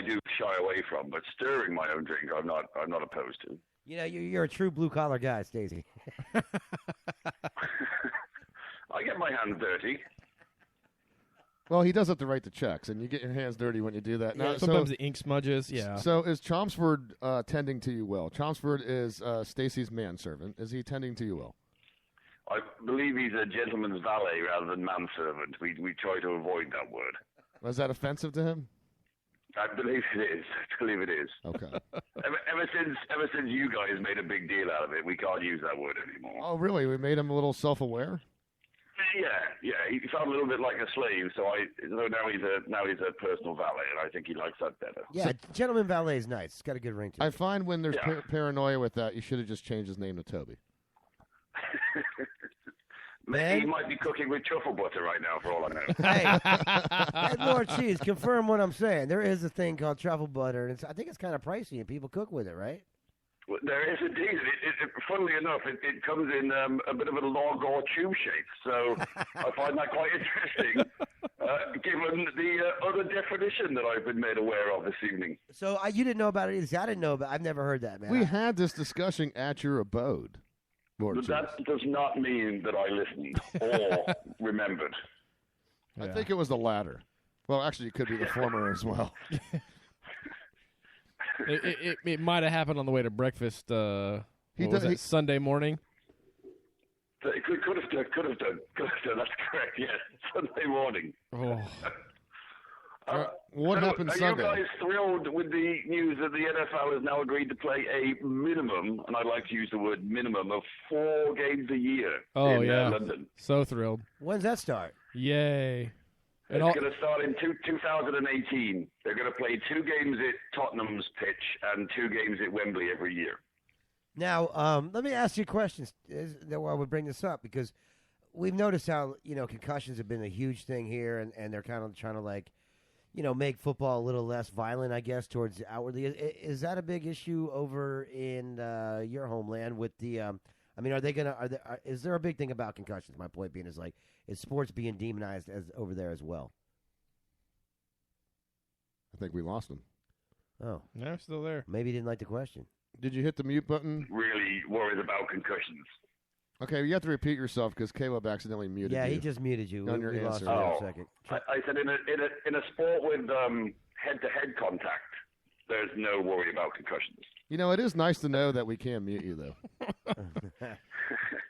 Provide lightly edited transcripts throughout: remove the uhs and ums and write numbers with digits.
do shy away from, but stirring my own drink, I'm not opposed to. You know, you're a true blue-collar guy, Stacey. I get my hands dirty. Well, he does have to write the checks, and you get your hands dirty when you do that. Now, Sometimes the ink smudges, yeah. So is Chelmsford tending to you well? Chelmsford is Stacey's manservant. Is he tending to you well? I believe he's a gentleman's valet rather than manservant. We try to avoid that word. Was that offensive to him? I believe it is. Okay. Ever since you guys made a big deal out of it, we can't use that word anymore. Oh, really? We made him a little self-aware? Yeah. He felt a little bit like a slave, so now he's a personal valet, and I think he likes that better. Yeah, gentleman valet is nice. It's got a good ring to it. I find when there's paranoia with that, you should have just changed his name to Toby. He might be cooking with truffle butter right now, for all I know. Hey, Lord Cheese, confirm what I'm saying. There is a thing called truffle butter, and I think it's kind of pricey, and people cook with it, right? Well, there is indeed. Funnily enough, it comes in a bit of a log or tube shape, so I find that quite interesting, given the other definition that I've been made aware of this evening. So you didn't know about it either. See, I didn't know about it. I've never heard that, man. We had this discussion at your abode, Lord But that does not mean that I listened or remembered. I think it was the latter. Well, actually, it could be the former as well. It might have happened on the way to breakfast. Sunday morning? It could have done. That's correct. Yes, Sunday morning. Oh. What happened Sunday? Are you guys thrilled with the news that the NFL has now agreed to play a minimum, and I like to use the word minimum, of 4 games a year in London? So thrilled. When's that start? Yay. It's going to start in 2018. They're going to play 2 games at Tottenham's pitch and 2 games at Wembley every year. Now, let me ask you a question while we bring this up, because we've noticed how, concussions have been a huge thing here, and they're kind of trying to, make football a little less violent, I guess, towards outwardly. Is that a big issue over in your homeland with the is there a big thing about concussions? My point being is sports being demonized as over there as well? I think we lost him. Oh. No, still there. Maybe he didn't like the question. Did you hit the mute button? Really worried about concussions. Okay, you have to repeat yourself because Caleb accidentally muted you. Yeah, he just muted you. On your we lost answer. you for a second. I said in a sport with head-to-head contact, there's no worry about concussions. It is nice to know that we can mute you, though.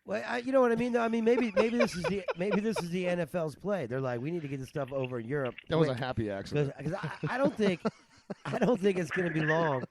Well, you know what I mean. Though I mean, maybe this is the NFL's play. They're like, we need to get this stuff over in Europe. That was a happy accident. Because I don't think it's going to be long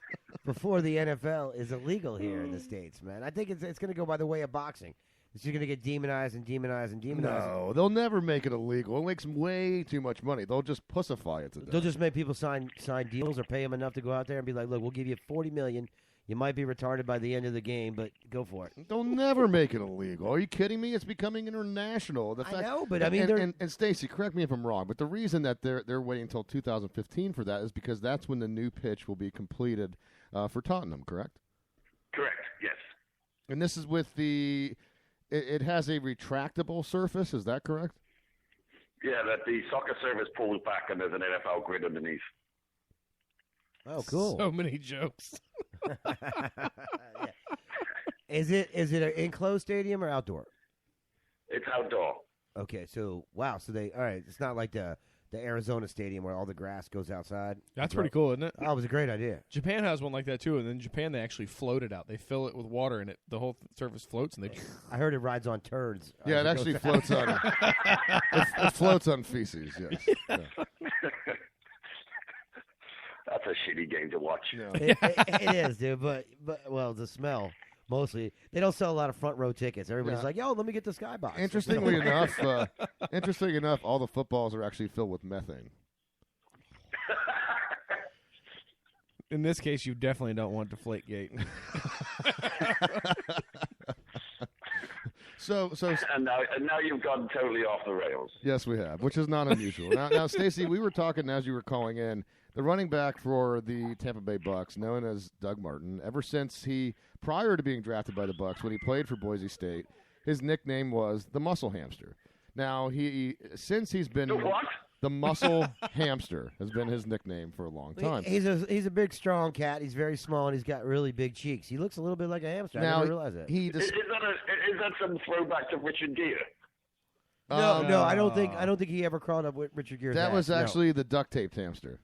before the NFL is illegal here in the States, man. I think it's going to go by the way of boxing. It's just going to get demonized and demonized and demonized. No, they'll never make it illegal. It makes way too much money. They'll just pussify it to death. They'll just make people sign deals or pay them enough to go out there and be like, look, we'll give you $40 million. You might be retarded by the end of the game, but go for it. They'll never make it illegal. Are you kidding me? It's becoming international. I know, but I mean, and Stacey, correct me if I'm wrong, but the reason that they're waiting until 2015 for that is because that's when the new pitch will be completed for Tottenham. Correct? Correct. Yes. And this is with the. It has a retractable surface. Is that correct? Yeah, that the soccer surface pulls back and there's an NFL grid underneath. Oh, cool. So many jokes. Yeah. Is it an enclosed stadium or outdoor? It's outdoor. Okay, so wow, so all right, it's not like the Arizona stadium where all the grass goes outside. That's pretty cool, isn't it? Oh, it was a great idea. Japan has one like that too, and in Japan they actually float it out. They fill it with water, and the whole surface floats, and they. I heard it rides on turds. Yeah, it actually floats on. It floats on feces. Yes. Yeah. That's a shitty game to watch. Yeah. It is, dude. But well, the smell mostly. They don't sell a lot of front row tickets. Everybody's like, "Yo, let me get the skybox." Interestingly enough, all the footballs are actually filled with methane. In this case, you definitely don't want Deflategate. So and now you've gone totally off the rails. Yes, we have, which is not unusual. Now, Stacey, we were talking as you were calling in. The running back for the Tampa Bay Bucks, known as Doug Martin, ever since prior to being drafted by the Bucks, when he played for Boise State, his nickname was the Muscle Hamster. Now, since he's been The what? The muscle hamster has been his nickname for a long time. He's a big, strong cat. He's very small, and he's got really big cheeks. He looks a little bit like a hamster. I didn't realize that. He Is that some throwback to Richard Gere? No, I don't think he ever crawled up with Richard Gere's that hat. was No. actually the duct taped hamster.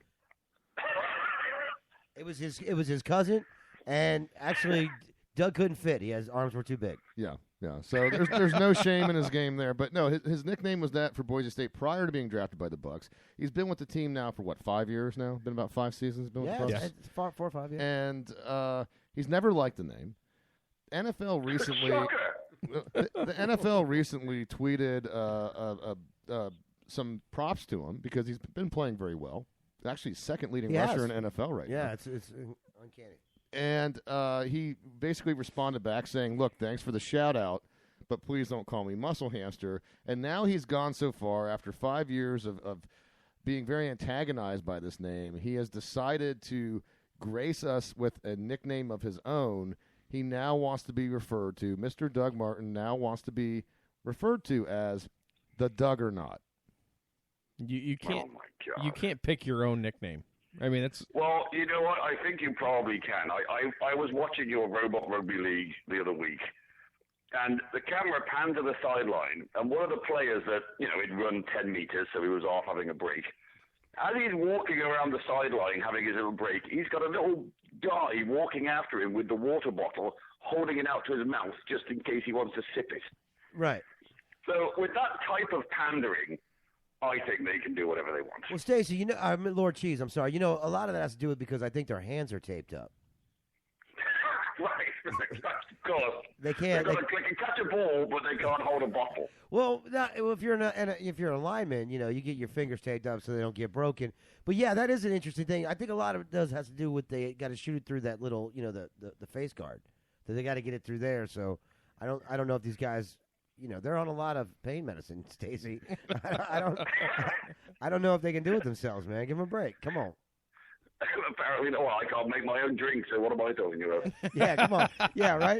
It was his cousin, and actually Doug couldn't fit. His arms were too big. Yeah. So there's no shame in his game there. But no, his nickname was that for Boise State prior to being drafted by the Bucks. He's been with the team now for 5 years now. Been about 5 seasons. Been with the Bucks. Yeah, it's 4 or 5. Yeah. And he's never liked the name. NFL recently. The NFL recently tweeted some props to him because he's been playing very well. Actually, second leading rusher in NFL right now. Yeah, it's uncanny. And he basically responded back saying, look, thanks for the shout-out, but please don't call me Muscle Hamster. And now he's gone so far, after 5 years of being very antagonized by this name, he has decided to grace us with a nickname of his own. He now wants to be referred to, Mr. Doug Martin now wants to be referred to as the Duggernaut. You can't. Oh my God. You can't pick your own nickname. I mean, that's. Well, you know what? I think you probably can. I was watching your Robot Rugby League the other week, and the camera panned to the sideline, and one of the players that, he'd run 10 meters, so he was off having a break. As he's walking around the sideline having his little break, he's got a little guy walking after him with the water bottle, holding it out to his mouth just in case he wants to sip it. Right. So with that type of pandering, I think they can do whatever they want. Well, Stacey, Lord Cheese, I'm sorry. A lot of that has to do with because I think their hands are taped up. Right, of course. They can't. They can catch a ball, but they can't hold a bottle. Well, if you're a lineman, you get your fingers taped up so they don't get broken. But yeah, that is an interesting thing. I think a lot of it has to do with they got to shoot it through that little, the face guard. So they got to get it through there. So I don't know if these guys. They're on a lot of pain medicine, Stacey. I don't know if they can do it themselves, man. Give them a break. Come on. Apparently, no. I can't make my own drink, so what am I talking about? Yeah, come on. Yeah, right?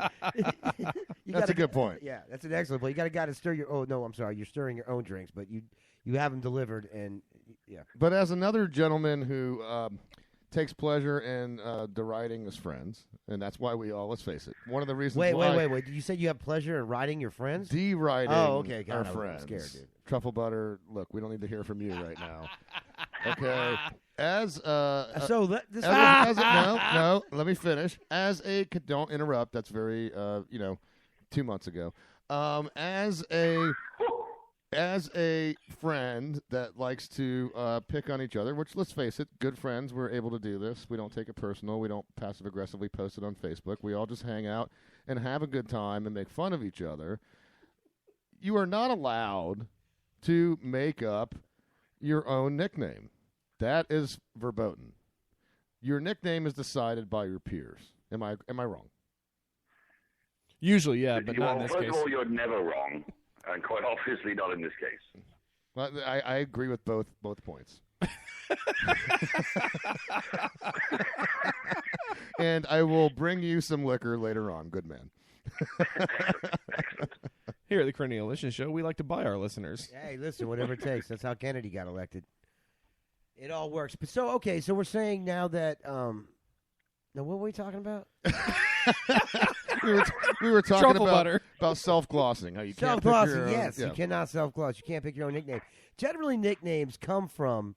That's a good point. Yeah, that's an excellent point. You got a guy to stir your... Oh, no, I'm sorry. You're stirring your own drinks, but you have them delivered, and yeah. But as another gentleman who takes pleasure in deriding his friends, and that's why we all, let's face it, one of the reasons wait. Did you say you have pleasure in riding your friends? Deriding okay. our God, friends. I'm scared, dude. Truffle Butter, look, we don't need to hear from you right now. Okay. As no, let me finish. Don't interrupt. That's very 2 months ago. As a friend that likes to pick on each other, which, let's face it, good friends, we're able to do this. We don't take it personal. We don't passive-aggressively post it on Facebook. We all just hang out and have a good time and make fun of each other. You are not allowed to make up your own nickname. That is verboten. Your nickname is decided by your peers. Am I wrong? Usually, yeah, but not in this first case. of all, you're never wrong, and quite obviously not in this case. Well, I agree with both points. And I will bring you some liquor later on. Good man. Here at the Cranial Listen Show, we like to buy our listeners. Hey, listen, whatever it takes. That's how Kennedy got elected. It all works. But so we're saying now that now what were we talking about? we were talking Truffle butter. about self-glossing. How you can't Self-glossing, pick your own, yes. yeah. You cannot self-gloss. You can't pick your own nickname. Generally, nicknames come from,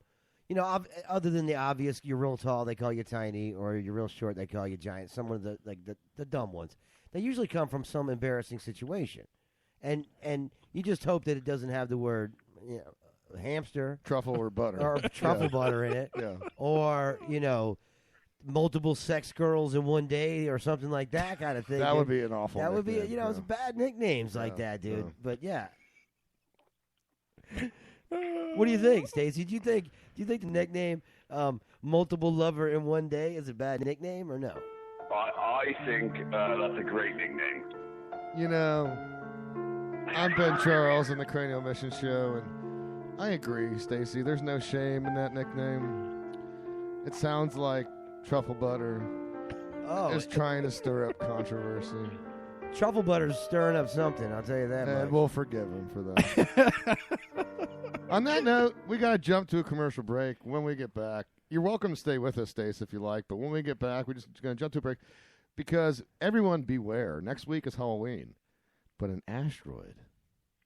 other than the obvious, you're real tall, they call you tiny, or you're real short, they call you giant. Some of the dumb ones. They usually come from some embarrassing situation. And you just hope that it doesn't have the word, hamster. Truffle or butter. Or truffle butter in it. Yeah. Or, multiple sex girls in one day or something like that kind of thing. That would be an awful That would be, nickname, it's bad nicknames like that, dude. yeah. But yeah. What do you think, Stacey? Do you think the nickname multiple lover in one day is a bad nickname or no? I think that's a great nickname. I'm Ben Charles on the Cranial Mission Show, and I agree, Stacey. There's no shame in that nickname. It sounds like Truffle Butter is trying to stir up controversy. Truffle Butter's stirring up something, I'll tell you that much. And we'll forgive him for that. On that note, we got to jump to a commercial break. When we get back, you're welcome to stay with us, Stace, if you like. But when we get back, we're just going to jump to a break because everyone beware. Next week is Halloween, but an asteroid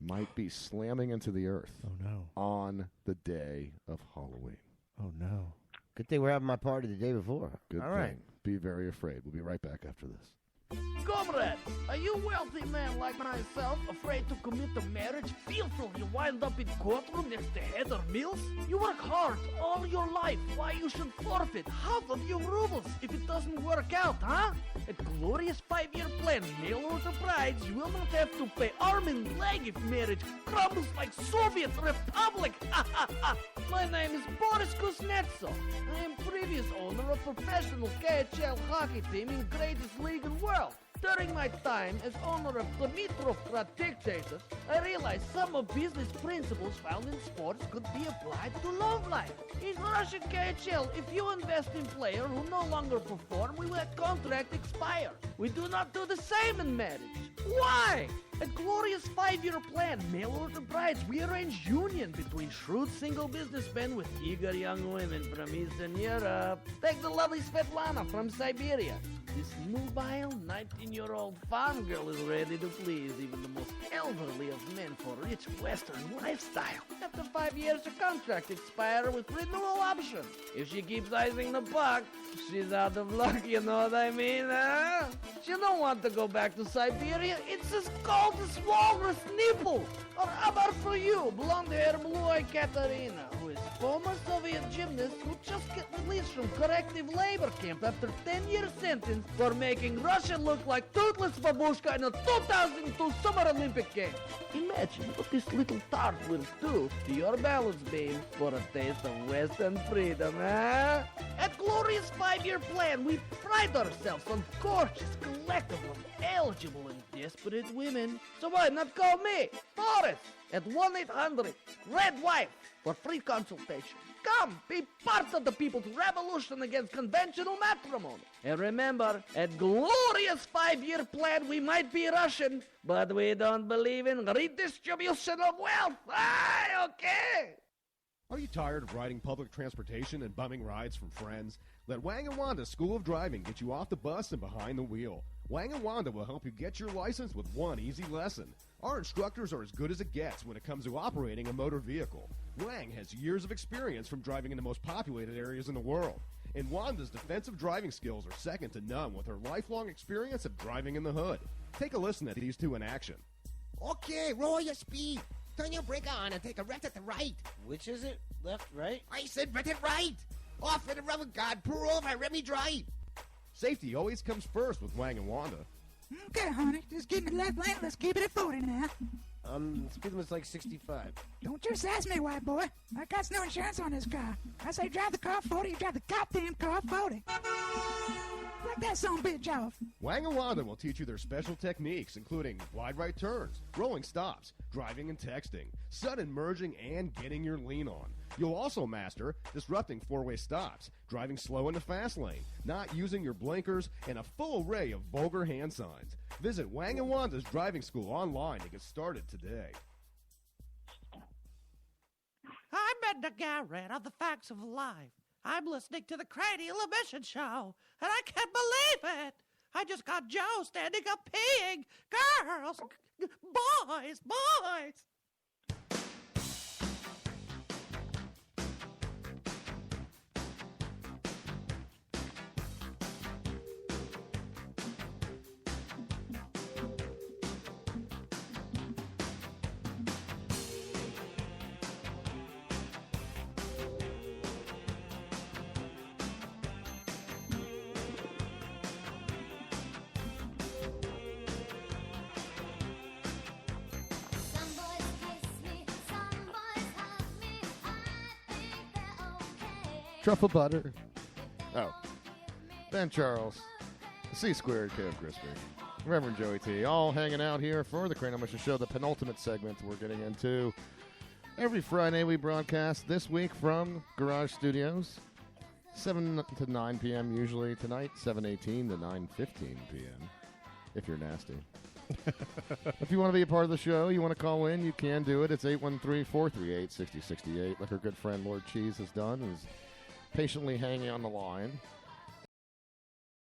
might be slamming into the Earth. Oh, no. On the day of Halloween. Oh, no. Good thing we're having my party the day before. Good All thing. right. Be very afraid. We'll be right back after this. Comrade, are you a wealthy man like myself, afraid to commit to marriage, fearful you wind up in courtroom next to Heather Mills? You work hard all your life, why you should forfeit half of your rubles if it doesn't work out, huh? A glorious 5-year plan, mail order brides, you will not have to pay arm and leg if marriage crumbles like Soviet Republic. My name is Boris Kuznetsov. I am previous owner of professional KHL hockey team in greatest league in the world. During my time as owner of Dmitrovgrad Dictators, I realized some of business principles found in sports could be applied to love life. In Russian KHL, if you invest in players who no longer perform, we let contract expire. We do not do the same in marriage. Why? A glorious 5-year plan, mail order brides, we arrange union between shrewd single businessmen with eager young women from Eastern Europe. Take the lovely Svetlana from Siberia. This mobile 19-year-old farm girl is ready to please even the most elderly of men for rich Western lifestyle. After 5 years, the contract expires with renewal option. If she keeps icing the puck, she's out of luck, you know what I mean, huh? She don't want to go back to Siberia. It's as cold as walrus nipple. Or how about for you, blonde-haired, blue-eyed Katerina, who is former Soviet gymnast who just got released from corrective labor camp after 10-year sentence for making Russia look like toothless babushka in the 2002 Summer Olympic Games. Imagine what this little tart will do to your balance beam for a taste of Western freedom, huh? At Glorious 5-Year Plan, we pride ourselves on gorgeous, collective of eligible and desperate women. So why not call me, Boris, at 1-800-RED-WIFE for free consultation. Come, be part of the people's revolution against conventional matrimony. And remember, at Glorious 5-Year Plan, we might be Russian, but we don't believe in redistribution of wealth. Aye, okay. Are you tired of riding public transportation and bumming rides from friends? Let Wang & Wanda School of Driving get you off the bus and behind the wheel. Wang & Wanda will help you get your license with one easy lesson. Our instructors are as good as it gets when it comes to operating a motor vehicle. Wang has years of experience from driving in the most populated areas in the world. And Wanda's defensive driving skills are second to none with her lifelong experience of driving in the hood. Take a listen at these two in action. Okay, roll your speed. Turn your brake on and take a left at the right. Which is it? Left, right? I said right at right. Off at the rubber guard. Pull over and let me drive. Safety always comes first with Wang & Wanda. Okay, honey, just give me the left lane. Let's keep it at 40 now. Speed limit's like 65. Don't just ask me, white boy. I got no insurance on this car. I say drive the car 40, you drive the goddamn car 40. Like that son bitch off. Wang & Wanda will teach you their special techniques, including wide right turns, rolling stops, driving and texting, sudden merging, and getting your lean on. You'll also master disrupting four-way stops, driving slow in the fast lane, not using your blinkers, and a full array of vulgar hand signs. Visit Wang & Wanda's driving school online to get started today. I'm Edna Garrett of the Facts of Life. I'm listening to the Cranial Emission Show, and I can't believe it. I just got Joe standing up peeing. Girls, boys. Truffle butter. Oh. Ben Charles. C-Squared, Kev Crispy. Reverend Joey T. All hanging out here for the Cranial Mission Show, the penultimate segment we're getting into. Every Friday we broadcast this week from Garage Studios. 7 to 9 p.m. usually tonight. 7:18 to 9:15 p.m. if you're nasty. If you want to be a part of the show, you want to call in, you can do it. It's 813-438-6068, like our good friend Lord Cheese has done, and is patiently hanging on the line.